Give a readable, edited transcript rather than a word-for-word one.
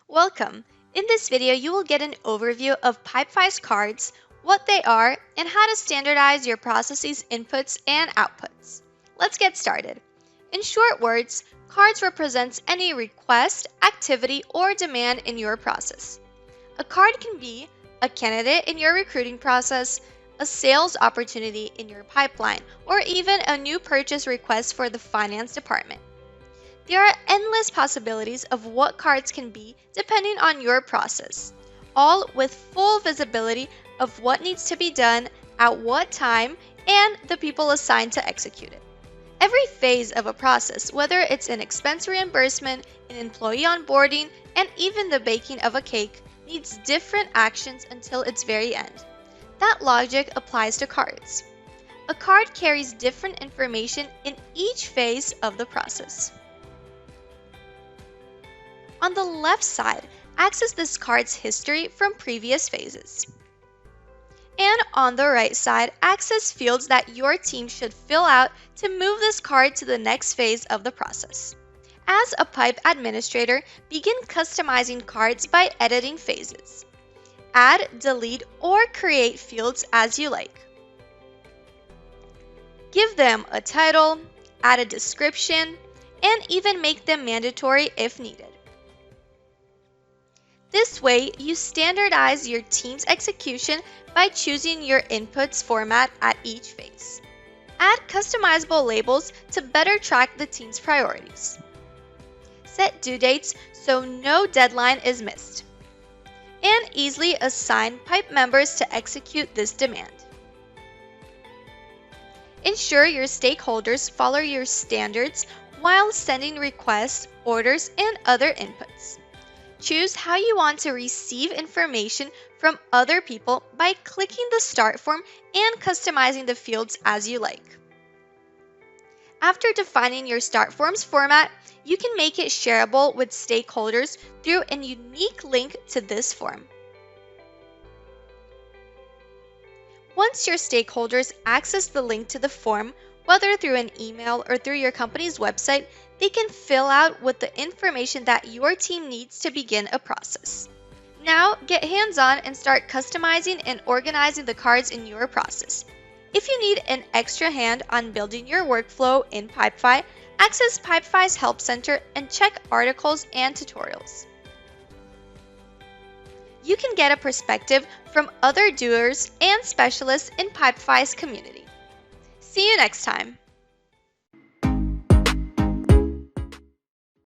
Welcome! In this video, you will get an overview of Pipefy's cards, what they are, and how to standardize your processes' inputs and outputs. Let's get started. In short words, cards represents any request, activity, or demand in your process. A card can be a candidate in your recruiting process, a sales opportunity in your pipeline, or even a new purchase request for the finance department. There are endless possibilities of what cards can be depending on your process, all with full visibility of what needs to be done, at what time, and the people assigned to execute it. Every phase of a process, whether it's an expense reimbursement, an employee onboarding, and even the baking of a cake, needs different actions until its very end. That logic applies to cards. A card carries different information in each phase of the process. On the left side, access this card's history from previous phases. And on the right side, access fields that your team should fill out to move this card to the next phase of the process. As a Pipe administrator, begin customizing cards by editing phases. Add, delete, or create fields as you like. Give them a title, add a description, and even make them mandatory if needed. This way, you standardize your team's execution by choosing your inputs format at each phase. Add customizable labels to better track the team's priorities. Set due dates so no deadline is missed. And easily assign Pipe members to execute this demand. Ensure your stakeholders follow your standards while sending requests, orders, and other inputs. Choose how you want to receive information from other people by clicking the Start form and customizing the fields as you like. After defining your Start forms format, you can make it shareable with stakeholders through a unique link to this form. Once your stakeholders access the link to the form, whether through an email or through your company's website, they can fill out with the information that your team needs to begin a process. Now, get hands-on and start customizing and organizing the cards in your process. If you need an extra hand on building your workflow in Pipefy, access Pipefy's Help Center and check articles and tutorials. You can get a perspective from other doers and specialists in Pipefy's community. See you next time!